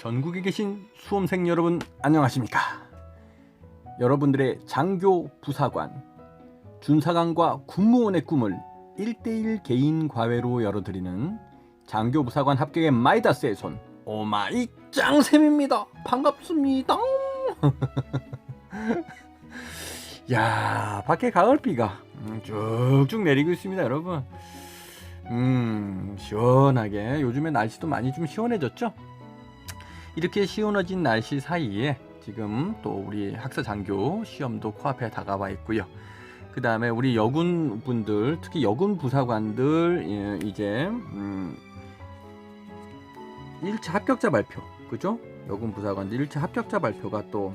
전국에 계신 수험생 여러분 안녕하십니까? 여러분들의 장교 부사관, 준사관과 군무원의 꿈을 1대1 개인 과외로 열어드리는 장교 부사관 합격의 마이다스의 손 오마이 짱쌤입니다. 반갑습니다. 야, 밖에 가을비가 쭉쭉 내리고 있습니다, 여러분. 시원하게 요즘에 날씨도 많이 좀 시원해졌죠? 이렇게 시원해진 날씨 사이에 지금 또 우리 학사 장교 시험도 코앞에 다가와 있고요. 그 다음에 우리 여군분들, 특히 여군 부사관들 이제 1차 합격자 발표, 그죠? 여군 부사관들 1차 합격자 발표가 또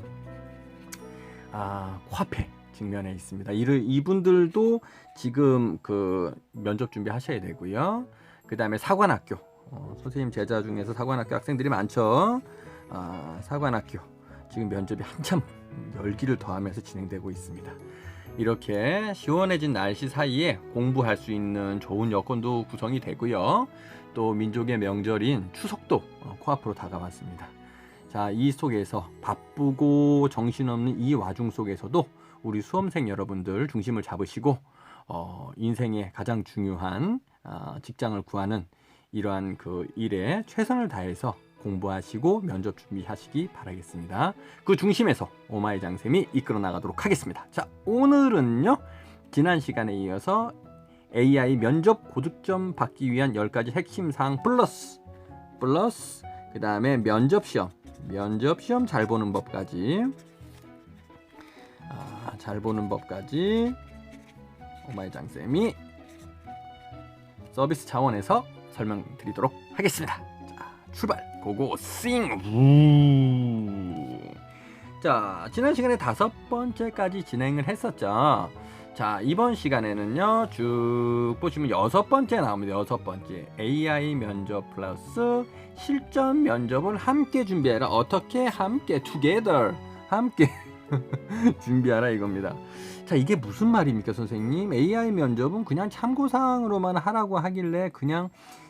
코앞에 직면해 있습니다. 이분들도 지금 그 면접 준비하셔야 되고요. 그 다음에 사관학교, 선생님 제자 중에서 사관학교 학생들이 많죠. 사관학교 지금 면접이 한참 열기를 더하면서 진행되고 있습니다. 이렇게 시원해진 날씨 사이에 공부할 수 있는 좋은 여건도 구성이 되고요. 또 민족의 명절인 추석도 코앞으로 다가왔습니다. 자, 이 속에서 바쁘고 정신없는 이 와중 속에서도 우리 수험생 여러분들 중심을 잡으시고 인생의 가장 중요한 직장을 구하는 이러한 그 일에 최선을 다해서 공부하시고 면접 준비하시기 바라겠습니다. 그 중심에서 오마이 장쌤이 이끌어 나가도록 하겠습니다. 자, 오늘은요, 지난 시간에 이어서 AI 면접 고득점 받기 위한 10가지 핵심 사항 플러스 그 다음에 면접 시험 잘 보는 법까지 오마이 장쌤이 서비스 차원에서 설명드리도록 하겠습니다. 자, 출발 고고 싱. 자, 지난 시간에 5번째까지 진행을 했었죠. 자, 이번 시간에는요, 쭉 보시면 6번째 나옵니다. 6번째 AI 면접 플러스 실전 면접을 함께 준비해라. 어떻게? 함께 together 함께 준비하라 이겁니다. 자, 이게 무슨 말입니까, 선생님? AI 면접은 그냥 참고사항으로만 하라고 하길래 그냥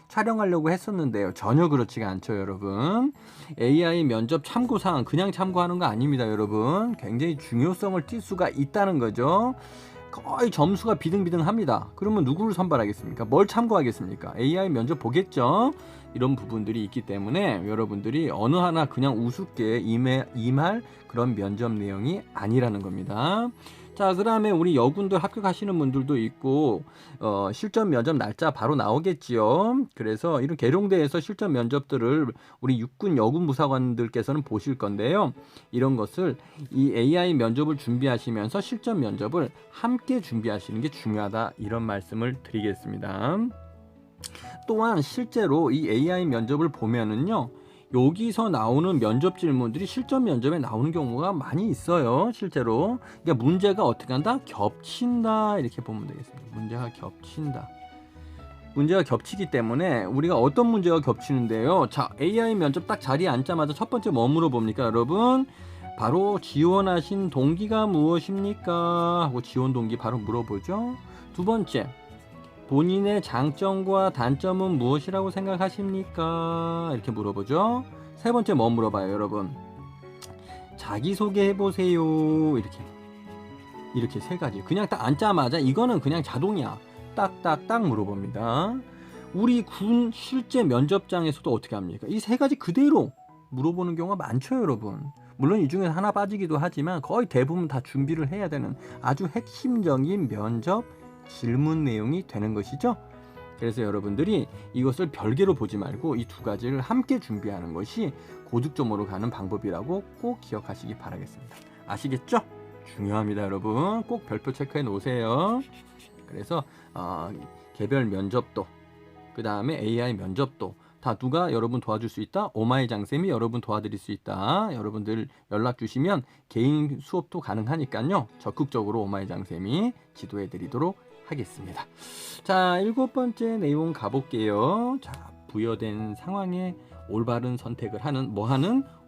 촬영하려고 했었는데요. 전혀 그렇지가 않죠, 여러분. AI 면접 참고사항 그냥 참고하는 거 아닙니다, 여러분. 굉장히 중요성을 띌 수가 있다는 거죠. 거의 점수가 비등비등합니다. 그러면 누구를 선발하겠습니까? 뭘 참고하겠습니까? AI 면접 보겠죠? 이런 부분들이 있기 때문에 여러분들이 어느 하나 그냥 우습게 임할 그런 면접 내용이 아니라는 겁니다. 자, 그 다음에 우리 여군들 합격하시는 분들도 있고 실전 면접 날짜 바로 나오겠지요. 그래서 이런 계룡대에서 실전 면접들을 우리 육군 여군 부사관들께서는 보실 건데요. 이런 것을 이 AI 면접을 준비하시면서 실전 면접을 함께 준비하시는 게 중요하다, 이런 말씀을 드리겠습니다. 또한 실제로 이 AI 면접을 보면은요, 여기서 나오는 면접 질문들이 실전 면접에 나오는 경우가 많이 있어요. 실제로. 그러니까 문제가 어떻게 한다? 겹친다, 이렇게 보면 되겠습니다. 문제가 겹치기 때문에 우리가 어떤 문제가 겹치는데요. 자, AI 면접 딱 자리에 앉자마자 첫 번째 뭐 물어봅니까, 여러분? 바로 지원하신 동기가 무엇입니까? 하고 지원 동기 바로 물어보죠. 두 번째, 본인의 장점과 단점은 무엇이라고 생각하십니까? 이렇게 물어보죠. 세 번째 뭐 물어봐요, 여러분? 자기소개 해보세요. 이렇게 세 가지. 그냥 딱 앉자마자 이거는 그냥 자동이야. 딱딱딱 물어봅니다. 우리 군 실제 면접장에서도 어떻게 합니까? 이 세 가지 그대로 물어보는 경우가 많죠, 여러분. 물론 이 중에 하나 빠지기도 하지만 거의 대부분 다 준비를 해야 되는 아주 핵심적인 면접 질문 내용이 되는 것이죠. 그래서 여러분들이 이것을 별개로 보지 말고 이 두 가지를 함께 준비하는 것이 고득점으로 가는 방법이라고 꼭 기억하시기 바라겠습니다. 아시겠죠? 중요합니다, 여러분. 꼭 별표 체크해 놓으세요. 그래서 개별 면접도, 그 다음에 AI 면접도 다 누가 여러분 도와줄 수 있다? 오마이 장쌤이 여러분 도와드릴 수 있다. 여러분들 연락 주시면 개인 수업도 가능하니까요. 적극적으로 오마이 장쌤이 지도해 드리도록 하겠습니다. 자, 7번째 내용 가볼게요. 자, 부여된 상황에 올바른 선택을 하는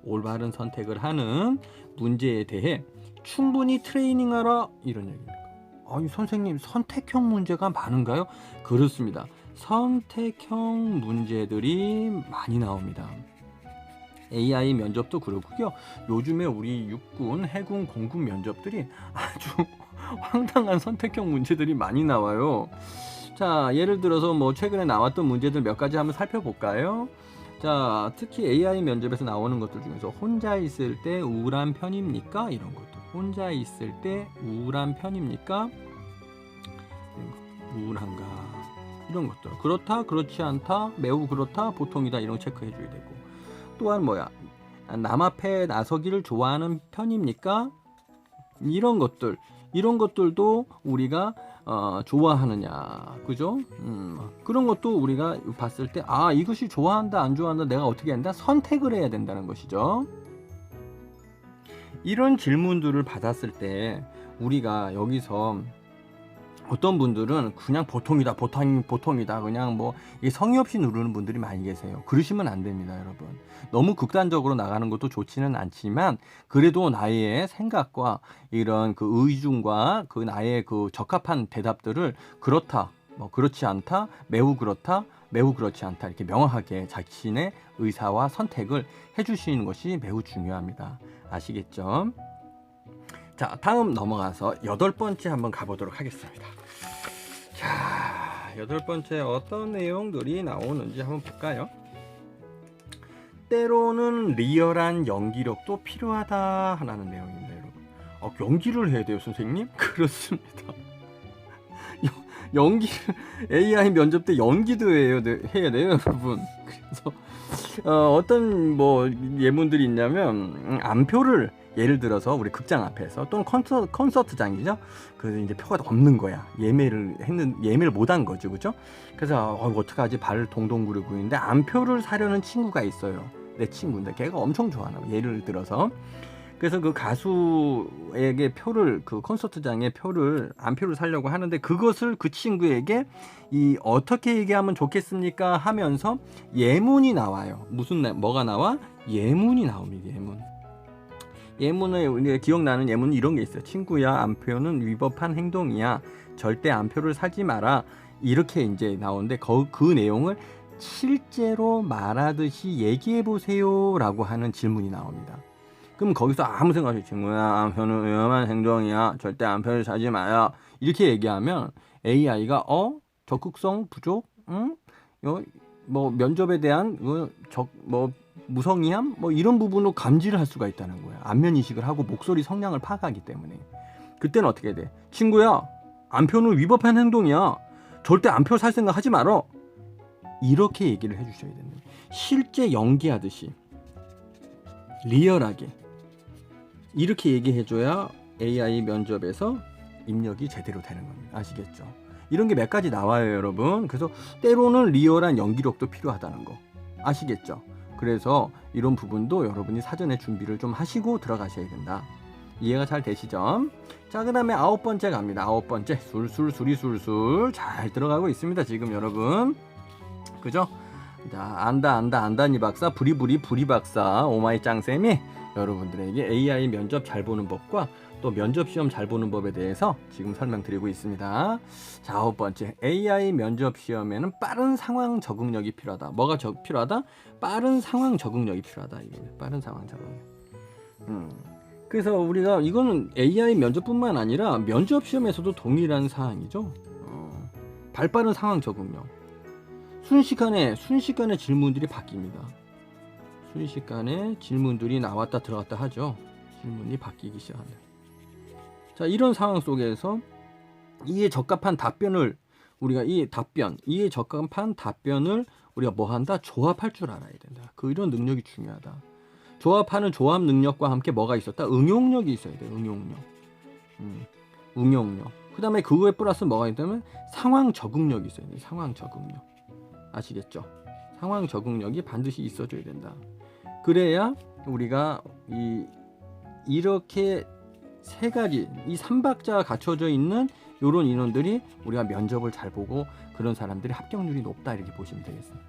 올바른 선택을 하는 문제에 대해 충분히 트레이닝하라, 이런 얘기입니다. 아니, 선생님, 선택형 문제가 많은가요? 그렇습니다. 선택형 문제들이 많이 나옵니다. AI 면접도 그렇고요. 요즘에 우리 육군, 해군, 공군 면접들이 아주 황당한 선택형 문제들이 많이 나와요. 자, 예를 들어서 뭐 최근에 나왔던 문제들 몇 가지 한번 살펴볼까요? 자, 특히 AI 면접에서 나오는 것들 중에서 혼자 있을 때 우울한 편입니까? 이런 것들. 혼자 있을 때 우울한 편입니까? 우울한가? 이런 것들. 그렇다, 그렇지 않다, 매우 그렇다, 보통이다, 이런 거 체크해 줘야 되고. 또한 뭐야? 남 앞에 나서기를 좋아하는 편입니까? 이런 것들도 우리가 좋아하느냐, 그죠? 그런 것도 우리가 봤을 때 이것이 좋아한다, 안 좋아한다, 내가 어떻게 한다, 선택을 해야 된다는 것이죠. 이런 질문들을 받았을 때 우리가 여기서 어떤 분들은 그냥 보통이다 그냥 뭐 성의 없이 누르는 분들이 많이 계세요. 그러시면 안 됩니다, 여러분. 너무 극단적으로 나가는 것도 좋지는 않지만 그래도 나의 생각과 이런 그 의중과 그 나의 그 적합한 대답들을 그렇다, 뭐 그렇지 않다, 매우 그렇다, 매우 그렇지 않다, 이렇게 명확하게 자신의 의사와 선택을 해주시는 것이 매우 중요합니다. 아시겠죠? 자, 다음 넘어가서 8번째 한번 가보도록 하겠습니다. 자, 8번째 어떤 내용들이 나오는지 한번 볼까요? 때로는 리얼한 연기력도 필요하다 라는 내용입니다, 여러분. 연기를 해야 돼요, 선생님? 그렇습니다. 연기를 AI 면접 때 연기도 해야 돼요, 여러분. 그래서 어떤 뭐 예문들이 있냐면 안표를 예를 들어서 우리 극장 앞에서 또는 콘서트장이죠. 그래서 이제 표가 없는 거야. 예매를 못한 거죠, 그죠? 그래서 어떡하지? 발을 동동 구르고 있는데 안표를 사려는 친구가 있어요. 내 친구인데 걔가 엄청 좋아하나 봐. 예를 들어서 그래서 그 가수에게 그 콘서트장에 안표를 사려고 하는데 그것을 그 친구에게 어떻게 얘기하면 좋겠습니까? 하면서 예문이 나와요. 뭐가 나와? 예문이 나옵니다. 예문에 우리가 기억나는 예문은 이런 게 있어요. 친구야, 안표는 위법한 행동이야. 절대 안표를 사지 마라. 이렇게 이제 나오는데 그 내용을 실제로 말하듯이 얘기해 보세요라고 하는 질문이 나옵니다. 그럼 거기서 아무 생각 없이 친구야, 안표는 위험한 행동이야. 절대 안표를 사지 마요. 이렇게 얘기하면 AI가 적극성 부족? 뭐 면접에 대한 무성의함? 뭐 이런 부분으로 감지를 할 수가 있다는 거야. 안면 인식을 하고 목소리 성량을 파악하기 때문에. 그때는 어떻게 돼? 친구야, 안표는 위법한 행동이야. 절대 안표 살 생각 하지 말어. 이렇게 얘기를 해주셔야 됩니다. 실제 연기하듯이 리얼하게 이렇게 얘기해줘야 AI 면접에서 입력이 제대로 되는 겁니다. 아시겠죠? 이런 게 몇 가지 나와요, 여러분. 그래서 때로는 리얼한 연기력도 필요하다는 거 아시겠죠? 그래서 이런 부분도 여러분이 사전에 준비를 좀 하시고 들어가셔야 된다. 이해가 잘 되시죠? 자, 그 다음에 9번째 갑니다. 9번째 술술 잘 들어가고 있습니다, 지금 여러분. 그죠? 자, 안다니 박사, 부리 박사, 오마이 짱쌤이 여러분들에게 AI 면접 잘 보는 법과 또 면접 시험 잘 보는 법에 대해서 지금 설명드리고 있습니다. 자, 9번째, AI 면접 시험에는 빠른 상황 적응력이 필요하다. 뭐가 필요하다? 빠른 상황 적응력이 필요하다. 빠른 상황 적응력. 그래서 우리가 이거는 AI 면접뿐만 아니라 면접 시험에서도 동일한 사항이죠. 발빠른 상황 적응력. 순식간에 질문들이 바뀝니다. 순식간에 질문들이 나왔다 들어갔다 하죠. 질문이 바뀌기 시작한다. 자, 이런 상황 속에서 이에 적합한 답변을 우리가 뭐 한다? 조합할 줄 알아야 된다. 이런 능력이 중요하다. 조합하는 조합 능력과 함께 뭐가 있었다? 응용력이 있어야 돼요. 응용력. 그 다음에 그거에 플러스 뭐가 있다면 상황 적응력이 있어야 돼요. 상황 적응력. 아시겠죠? 상황 적응력이 반드시 있어줘야 된다. 그래야 우리가 이렇게 세 가지, 이 3박자가 갖춰져 있는 이런 인원들이 우리가 면접을 잘 보고 그런 사람들이 합격률이 높다, 이렇게 보시면 되겠습니다.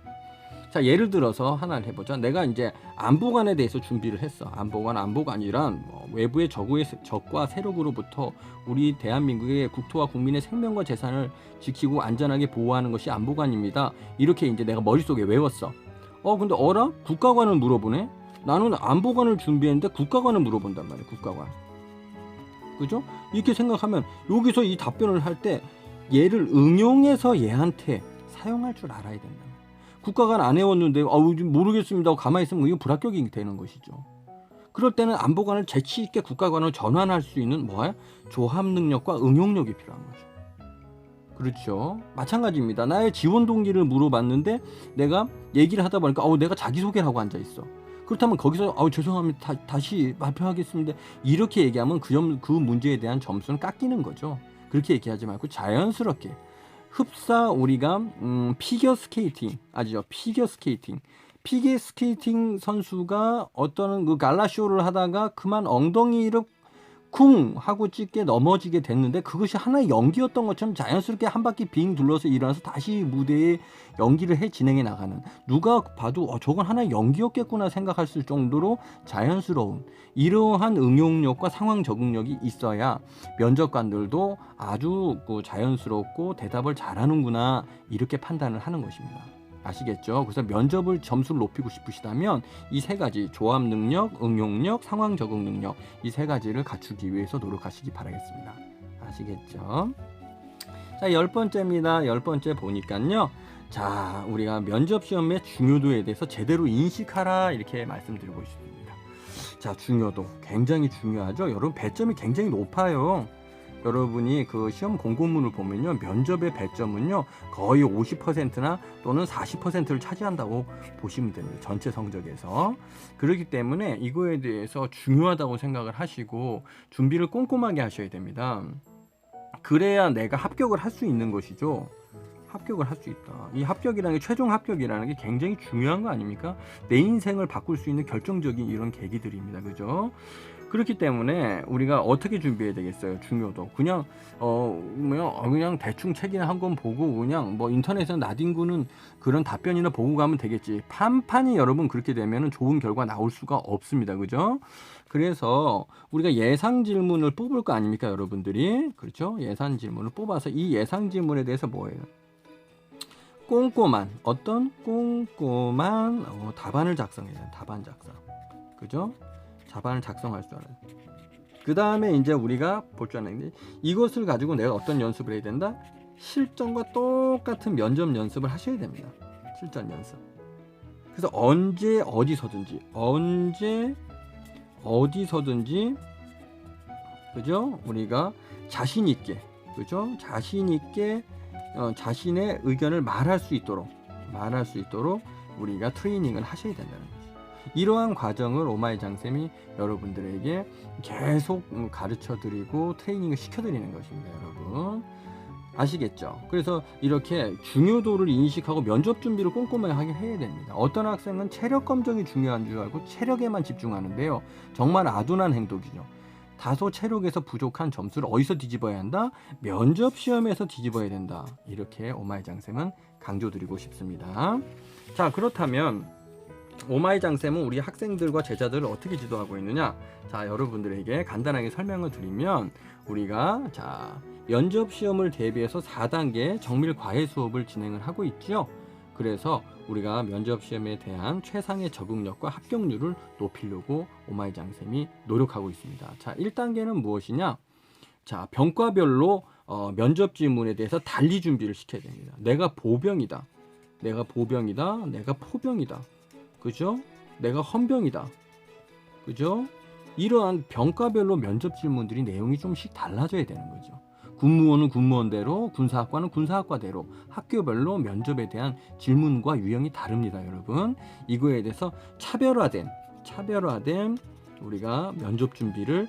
자, 예를 들어서 하나를 해보자. 내가 이제 안보관에 대해서 준비를 했어. 안보관이란 외부의 적과 세력으로부터 우리 대한민국의 국토와 국민의 생명과 재산을 지키고 안전하게 보호하는 것이 안보관입니다. 이렇게 이제 내가 머릿속에 외웠어. 근데 국가관을 물어보네? 나는 안보관을 준비했는데 국가관을 물어본단 말이에요. 국가관. 그죠? 이렇게 생각하면 여기서 이 답변을 할 때 얘를 응용해서 얘한테 사용할 줄 알아야 된다. 국가관 안 해왔는데 모르겠습니다 하고 가만히 있으면 이거 불합격이 되는 것이죠. 그럴 때는 안보관을 재치 있게 국가관으로 전환할 수 있는 뭐야? 조합 능력과 응용력이 필요한 거죠. 그렇죠. 마찬가지입니다. 나의 지원 동기를 물어봤는데 내가 얘기를 하다 보니까 내가 자기소개를 하고 앉아있어. 그렇다면 거기서 죄송합니다. 다시 발표하겠습니다. 이렇게 얘기하면 그 문제에 대한 점수는 깎이는 거죠. 그렇게 얘기하지 말고 자연스럽게 흡사 우리가 피겨 스케이팅 아시죠? 피겨 스케이팅 선수가 어떤 그 갈라쇼를 하다가 그만 엉덩이를 쿵 하고 찢게 넘어지게 됐는데 그것이 하나의 연기였던 것처럼 자연스럽게 한 바퀴 빙 둘러서 일어나서 다시 무대에 연기를 해 진행해 나가는, 누가 봐도 저건 하나의 연기였겠구나 생각할 정도로 자연스러운 이러한 응용력과 상황 적응력이 있어야 면접관들도 아주 자연스럽고 대답을 잘하는구나 이렇게 판단을 하는 것입니다. 아시겠죠? 그래서 면접을 점수를 높이고 싶으시다면 이 세 가지 조합 능력, 응용력, 상황 적응 능력 이 세 가지를 갖추기 위해서 노력하시기 바라겠습니다. 아시겠죠? 자, 10번째입니다. 10번째 보니까요. 자, 우리가 면접 시험의 중요도에 대해서 제대로 인식하라 이렇게 말씀드리고 싶습니다. 자, 중요도 굉장히 중요하죠. 여러분 배점이 굉장히 높아요. 여러분이 그 시험 공고문을 보면요, 면접의 배점은요 거의 50%나 또는 40%를 차지한다고 보시면 됩니다. 전체 성적에서. 그렇기 때문에 이거에 대해서 중요하다고 생각을 하시고 준비를 꼼꼼하게 하셔야 됩니다. 그래야 내가 합격을 할 수 있는 것이죠. 합격을 할 수 있다. 이 합격이라는 게, 최종 합격이라는 게 굉장히 중요한 거 아닙니까? 내 인생을 바꿀 수 있는 결정적인 이런 계기들입니다. 그죠? 그렇기 때문에 우리가 어떻게 준비해야 되겠어요? 중요도. 그냥 그냥 대충 책이나 한 권 보고 그냥 인터넷에서 나뒹구는 그런 답변이나 보고 가면 되겠지. 판판이 여러분 그렇게 되면 좋은 결과 나올 수가 없습니다. 그죠? 그래서 우리가 예상 질문을 뽑을 거 아닙니까, 여러분들이? 그렇죠? 예상 질문을 뽑아서 이 예상 질문에 대해서 뭐예요? 꼼꼼한 답안을 작성해야 돼요. 답안 작성. 그죠? 답안을 작성할 줄 알아요. 그 다음에 이제 우리가 볼 줄 아는 게, 이것을 가지고 내가 어떤 연습을 해야 된다? 실전과 똑같은 면접 연습을 하셔야 됩니다. 실전 연습. 그래서 언제 어디서든지 그죠? 우리가 자신 있게, 그죠? 자신 있게 자신의 의견을 말할 수 있도록 우리가 트레이닝을 하셔야 된다는 거죠. 이러한 과정을 오마이장쌤이 여러분들에게 계속 가르쳐드리고 트레이닝을 시켜드리는 것입니다. 여러분 아시겠죠? 그래서 이렇게 중요도를 인식하고 면접 준비를 꼼꼼하게 해야 됩니다. 어떤 학생은 체력 검정이 중요한 줄 알고 체력에만 집중하는데요, 정말 아둔한 행동이죠. 다소 체력에서 부족한 점수를 어디서 뒤집어야 한다? 면접 시험에서 뒤집어야 된다. 이렇게 오마이장쌤은 강조드리고 싶습니다. 자, 그렇다면 오마이장쌤은 우리 학생들과 제자들을 어떻게 지도하고 있느냐? 자, 여러분들에게 간단하게 설명을 드리면, 우리가 면접 시험을 대비해서 4단계 정밀 과외 수업을 진행을 하고 있죠. 그래서 우리가 면접 시험에 대한 최상의 적응력과 합격률을 높이려고 오마이장쌤이 노력하고 있습니다. 자, 1단계는 무엇이냐? 자, 병과별로 면접 질문에 대해서 달리 준비를 시켜야 됩니다. 내가 보병이다. 내가 포병이다. 그죠? 내가 헌병이다. 그죠? 이러한 병과별로 면접 질문들이 내용이 좀씩 달라져야 되는 거죠. 군무원은 군무원대로, 군사학과는 군사학과대로 학교별로 면접에 대한 질문과 유형이 다릅니다. 여러분 이거에 대해서 차별화된 우리가 면접 준비를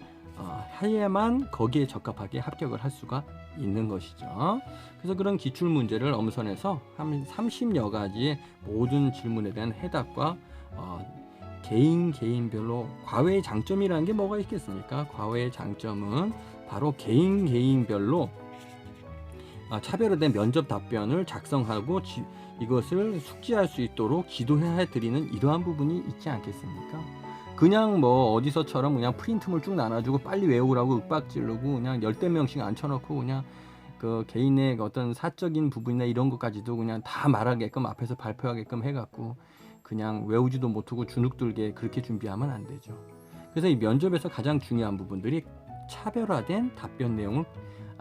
해야만 거기에 적합하게 합격을 할 수가 있는 것이죠. 그래서 그런 기출 문제를 엄선해서 한 30여 가지의 모든 질문에 대한 해답과 개인별로, 과외의 장점이라는 게 뭐가 있겠습니까? 과외의 장점은 바로 개인별로 차별화된 면접 답변을 작성하고 이것을 숙지할 수 있도록 지도해 드리는 이러한 부분이 있지 않겠습니까? 그냥 어디서처럼 그냥 프린트물 쭉 나눠주고 빨리 외우라고 윽박지르고 그냥 열댓 명씩 앉혀놓고 그냥 그 개인의 어떤 사적인 부분이나 이런 것까지도 그냥 다 말하게끔 앞에서 발표하게끔 해갖고 그냥 외우지도 못하고 주눅들게 그렇게 준비하면 안 되죠. 그래서 이 면접에서 가장 중요한 부분들이 차별화된 답변 내용을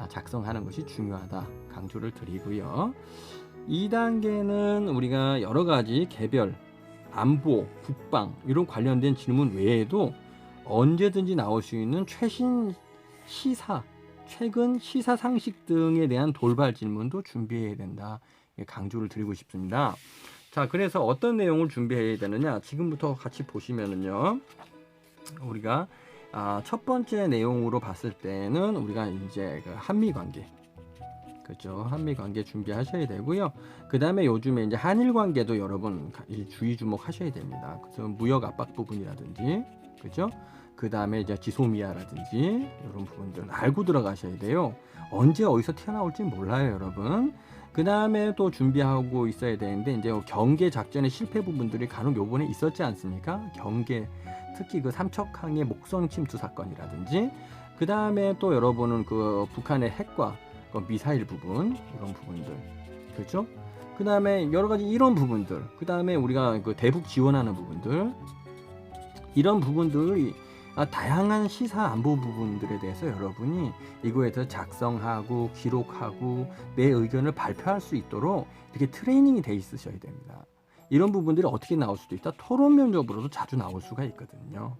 작성하는 것이 중요하다 강조를 드리고요. 2단계는 우리가 여러 가지 개별, 안보, 국방 이런 관련된 질문 외에도 언제든지 나올 수 있는 최신 시사, 최근 시사 상식 등에 대한 돌발 질문도 준비해야 된다. 강조를 드리고 싶습니다. 자, 그래서 어떤 내용을 준비해야 되느냐? 지금부터 같이 보시면은요. 우리가 첫 번째 내용으로 봤을 때는 우리가 이제 그 한미 관계, 그렇죠? 한미 관계 준비하셔야 되고요. 그 다음에 요즘에 이제 한일 관계도 여러분 주의 주목하셔야 됩니다. 그래서 무역 압박 부분이라든지, 그렇죠? 그 다음에 이제 지소미아라든지 이런 부분들 알고 들어가셔야 돼요. 언제 어디서 튀어나올지 몰라요, 여러분. 그 다음에 또 준비하고 있어야 되는데 이제 경계 작전의 실패 부분들이 간혹 요번에 있었지 않습니까? 경계 특히 그 삼척항의 목성 침투 사건이라든지 그 다음에 또 여러분은 그 북한의 핵과 그 미사일 부분 이런 부분들 그렇죠? 그 다음에 여러 가지 이런 부분들 그 다음에 우리가 그 대북 지원하는 부분들 이런 부분들이 다양한 시사 안보 부분들에 대해서 여러분이 이거에 대해서 작성하고 기록하고 내 의견을 발표할 수 있도록 이렇게 트레이닝이 돼 있으셔야 됩니다. 이런 부분들이 어떻게 나올 수도 있다. 토론 면접으로도 자주 나올 수가 있거든요.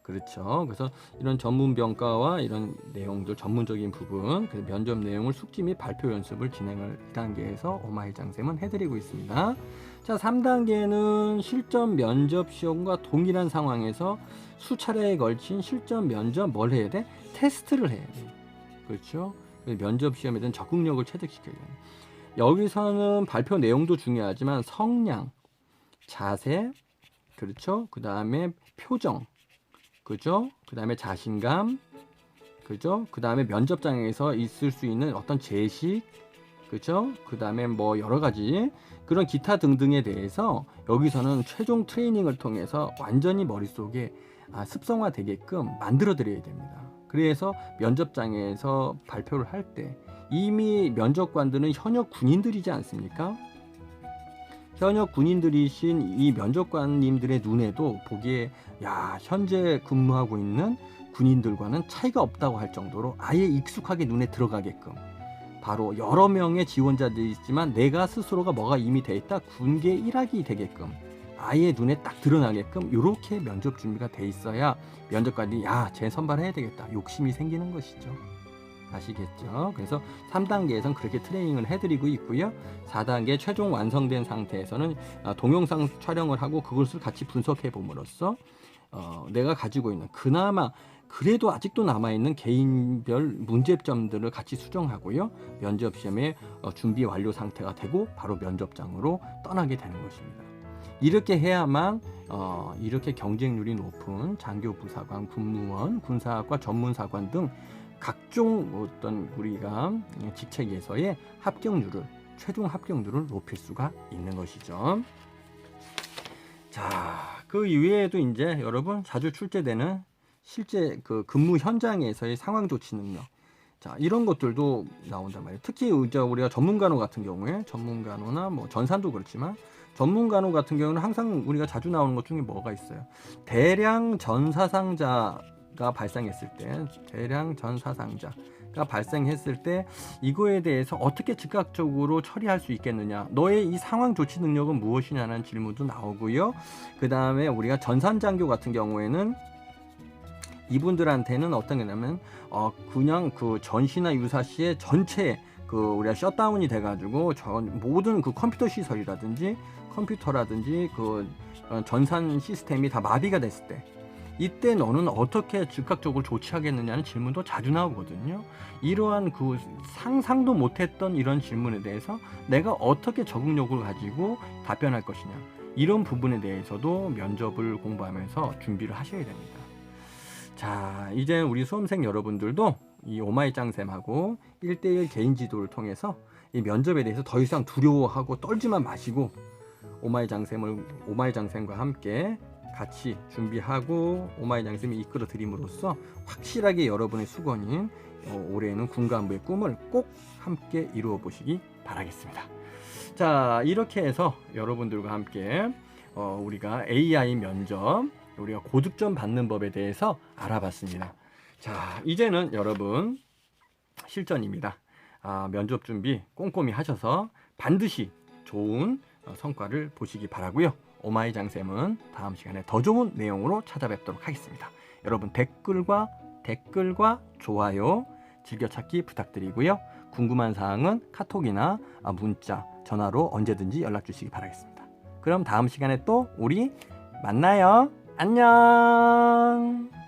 그렇죠. 그래서 이런 전문 평가와 이런 내용들 전문적인 부분 그 면접 내용을 숙지 및 발표 연습을 진행을 2단계에서 오마이장쌤은 해드리고 있습니다. 자, 3단계는 실전 면접 시험과 동일한 상황에서 수차례에 걸친 실전 면접 뭘 해야 돼? 테스트를 해야 돼. 그렇죠. 면접 시험에 대한 적응력을 체득시켜야 돼. 여기서는 발표 내용도 중요하지만 성량, 자세, 그렇죠. 그 다음에 표정, 그죠? 그 다음에 자신감, 그죠? 그 다음에 면접장에서 있을 수 있는 어떤 제식, 그죠? 그 다음에 뭐 여러 가지 그런 기타 등등에 대해서 여기서는 최종 트레이닝을 통해서 완전히 머릿속에 습성화되게끔 만들어 드려야 됩니다. 그래서 면접장에서 발표를 할 때 이미 면접관들은 현역 군인들이지 않습니까? 현역 군인들이신 이 면접관님들의 눈에도 보기에 야 현재 근무하고 있는 군인들과는 차이가 없다고 할 정도로 아예 익숙하게 눈에 들어가게끔 바로 여러 명의 지원자들이 있지만 내가 스스로가 뭐가 이미 돼 있다 군계 1학이 되게끔 아예 눈에 딱 드러나게끔 이렇게 면접 준비가 돼 있어야 면접관이 쟤 선발해야 되겠다 욕심이 생기는 것이죠. 아시겠죠? 그래서 3단계에서는 그렇게 트레이닝을 해드리고 있고요. 4단계 최종 완성된 상태에서는 동영상 촬영을 하고 그것을 같이 분석해 봄으로써 내가 가지고 있는 그나마 그래도 아직도 남아있는 개인별 문제점들을 같이 수정하고요. 면접 시험에 준비 완료 상태가 되고 바로 면접장으로 떠나게 되는 것입니다. 이렇게 해야만 이렇게 경쟁률이 높은 장교부사관, 군무원, 군사학과 전문사관 등 각종 어떤 우리가 직책에서의 합격률을 최종 합격률을 높일 수가 있는 것이죠. 자, 그 이외에도 이제 여러분 자주 출제되는 실제 그 근무 현장에서의 상황 조치 능력. 자, 이런 것들도 나온단 말이에요. 특히 우리가 전문간호 같은 경우에 전문간호나 뭐 전산도 그렇지만 전문간호 같은 경우는 항상 우리가 자주 나오는 것 중에 뭐가 있어요. 대량 전사상자가 발생했을 때 이거에 대해서 어떻게 즉각적으로 처리할 수 있겠느냐, 너의 이 상황 조치 능력은 무엇이냐는 질문도 나오고요. 그 다음에 우리가 전산장교 같은 경우에는 이분들한테는 어떤 게냐면 그냥 그 전시나 유사시의 전체 그 우리가 셧다운이 돼가지고 모든 그 컴퓨터 시설이라든지 컴퓨터라든지 그 전산 시스템이 다 마비가 됐을 때 이때 너는 어떻게 즉각적으로 조치하겠느냐는 질문도 자주 나오거든요. 이러한 그 상상도 못했던 이런 질문에 대해서 내가 어떻게 적응력을 가지고 답변할 것이냐, 이런 부분에 대해서도 면접을 공부하면서 준비를 하셔야 됩니다. 자, 이제 우리 수험생 여러분들도 이 오마이장쌤하고 1대1 개인 지도를 통해서 이 면접에 대해서 더 이상 두려워하고 떨지만 마시고 오마이장쌤과 함께 같이 준비하고 오마이장쌤이 이끌어 드림으로써 확실하게 여러분의 수건인 올해는 군간부의 꿈을 꼭 함께 이루어 보시기 바라겠습니다. 자, 이렇게 해서 여러분들과 함께 우리가 AI 면접, 우리가 고득점 받는 법에 대해서 알아봤습니다. 자, 이제는 여러분 실전입니다. 면접 준비 꼼꼼히 하셔서 반드시 좋은 성과를 보시기 바라고요. 오마이장쌤은 다음 시간에 더 좋은 내용으로 찾아뵙도록 하겠습니다. 여러분 댓글과 좋아요, 즐겨찾기 부탁드리고요. 궁금한 사항은 카톡이나 문자, 전화로 언제든지 연락 주시기 바라겠습니다. 그럼 다음 시간에 또 우리 만나요. 안녕.